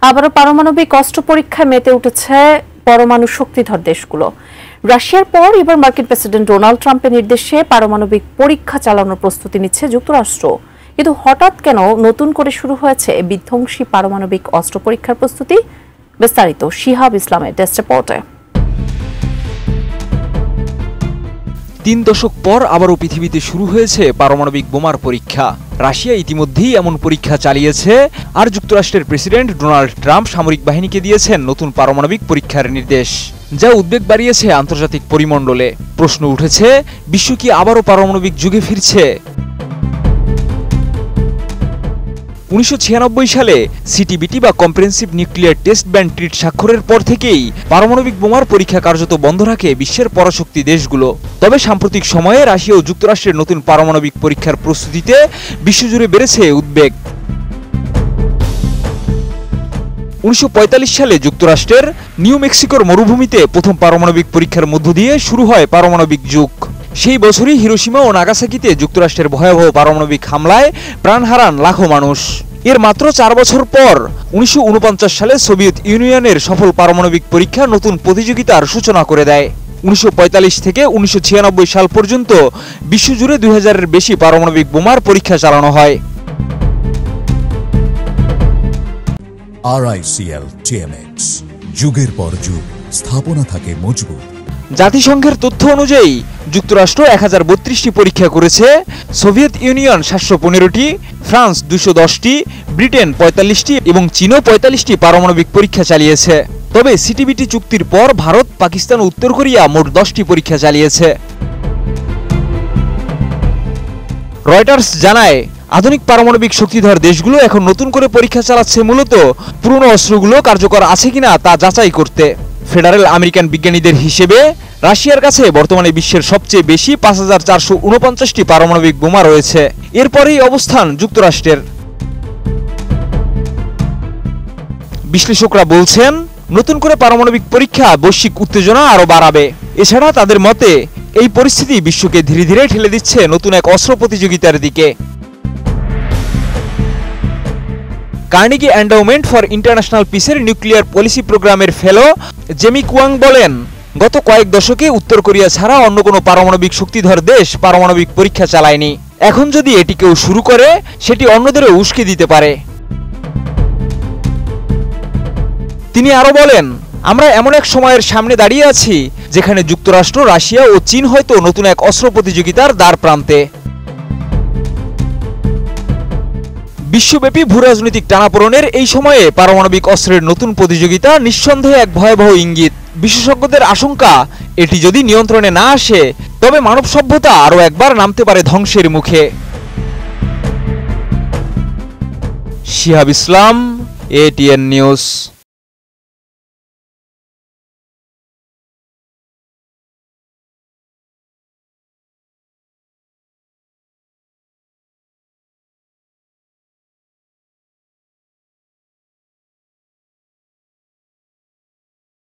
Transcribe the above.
আবারও পারমাণবিক অস্ত্র পরীক্ষায় মেতে উঠেছে পরমাণু শক্তিধর দেশগুলো। রাশিয়ার পর এবার মার্কিন প্রেসিডেন্ট ডোনাল্ড ট্রাম্পের নির্দেশে পারমাণবিক পরীক্ষা চালানোর প্রস্তুতি নিচ্ছে যুক্তরাষ্ট্র। কিন্তু হঠাৎ কেন নতুন করে শুরু হয়েছে বিধ্বংসী পারমাণবিক অস্ত্র পরীক্ষার প্রস্তুতি? বিস্তারিত শিহাব ইসলামের ডেস্ক রিপোর্টে। ৩ দশক পর আবারও পৃথিবীতে শুরু হয়েছে পারমাণবিক বোমার পরীক্ষা। রাশিয়া ইতিমধ্যেই এমন পরীক্ষা চালিয়েছে, আর যুক্তরাষ্ট্রের প্রেসিডেন্ট ডোনাল্ড ট্রাম্প সামরিক বাহিনীকে দিয়েছেন নতুন পারমাণবিক পরীক্ষার নির্দেশ, যা উদ্বেগ বাড়িয়েছে আন্তর্জাতিক পরিমণ্ডলে। প্রশ্ন উঠেছে, বিশ্ব কি আবারও পারমাণবিক যুগে ফিরছে? 1996 সালে সিটিবিটি বা comprehensive nuclear test ban treat স্বাক্ষরের পর থেকেই পারমাণবিক বোমার পরীক্ষা কার্যত বন্ধ রাখে বিশ্বের পরাশক্তি দেশগুলো। তবে সাম্প্রতিক সময়ে রাশিয়া ও যুক্তরাষ্ট্রের নতুন পারমাণবিক পরীক্ষার প্রস্তুতিতে বিশ্বজুড়ে বেড়েছে উদ্বেগ। 1945 সালে যুক্তরাষ্ট্রের নিউ মেক্সিকোর মরুভূমিতে প্রথম পারমাণবিক পরীক্ষার মধ্য দিয়ে শুরু হয় পারমাণবিক যুগ। সেই বছরই হিরোশিমা ও নাগাসাকিতে যুক্তরাষ্ট্রের ভয়াবহ পারমাণবিক হামলায় প্রাণ হারান লাখো মানুষ। এর মাত্র 4 বছর পর 1949 সালে সোভিয়েত ইউনিয়নের সফল পারমাণবিক পরীক্ষা নতুন প্রতিযোগিতার সূচনা করে দেয়। 1945 থেকে 1996 সাল পর্যন্ত বিশ্বজুড়ে 2000-এর বেশি পারমাণবিক বোমার পরীক্ষা চালানো হয়। RICL TMX, যুগের পর যুগ স্থাপনা থাকে মজবুত। জাতিসংঘের তথ্য অনুযায়ী যুক্তরাষ্ট্র 1032টি পরীক্ষা করেছে, সোভিয়েত ইউনিয়ন 715টি, ফ্রান্স 210টি, ব্রিটেন 45টি এবং চীনও 45টি পারমাণবিক পরীক্ষা চালিয়েছে। তবে সিটিবিটি চুক্তির পর ভারত, পাকিস্তান ও উত্তর কোরিয়া মোট 10টি পরীক্ষা চালিয়েছে। রয়টার্স জানায়, আধুনিক পারমাণবিক শক্তিধর দেশগুলো এখন নতুন করে পরীক্ষা চালাচ্ছে মূলত পুরনো অস্ত্রগুলো কার্যকর আছে কিনা তা যাচাই করতে। ফেডারেল আমেরিকান বিজ্ঞানীদের হিসেবে রাশিয়ার কাছে বর্তমানে বিশ্বের সবচেয়ে বেশি 5449টি পারমাণবিক বোমা রয়েছে। এরপরেই অবস্থান যুক্তরাষ্ট্রের। বিশ্লেষকরা বলছেন, নতুন করে পারমাণবিক পরীক্ষা বৈশ্বিক উত্তেজনা আরও বাড়াবে। এছাড়া তাদের মতে এই পরিস্থিতি বিশ্বকে ধীরে ধীরে ঠেলে দিচ্ছে নতুন এক অস্ত্র প্রতিযোগিতার দিকে। কার্নেগি এন্ডাউমেন্ট ফর ইন্টারন্যাশনাল পিসের নিউক্লিয়ার পলিসি প্রোগ্রামের ফেলো জেমি কুয়াং বলেন, গত কয়েক দশকে উত্তর কোরিয়া ছাড়া অন্য কোনো পারমাণবিক শক্তিধর দেশ পারমাণবিক পরীক্ষা চালায়নি। এখন যদি এটি কেউ শুরু করে, সেটি অন্যদেরও উস্কে দিতে পারে। তিনি আরো বলেন, আমরা এমন এক সময়ের সামনে দাঁড়িয়ে আছি যেখানে যুক্তরাষ্ট্র, রাশিয়া ও চীন হয়তো নতুন এক অস্ত্র প্রতিযোগিতার দ্বার প্রান্তে। বিশ্বব্যাপী ভূরাজনৈতিক টানাপোড়েনের এই সময়ে পারমাণবিক অস্ত্রের নতুন প্রতিযোগিতা নিঃসন্দেহে এক ভয়াবহ ইঙ্গিত। বিশেষজ্ঞদের আশঙ্কা, এটি যদি নিয়ন্ত্রণে না আসে তবে মানব সভ্যতা আরও একবার নামতে পারে ধ্বংসের মুখে। শিহাব ইসলাম, ATN নিউজ।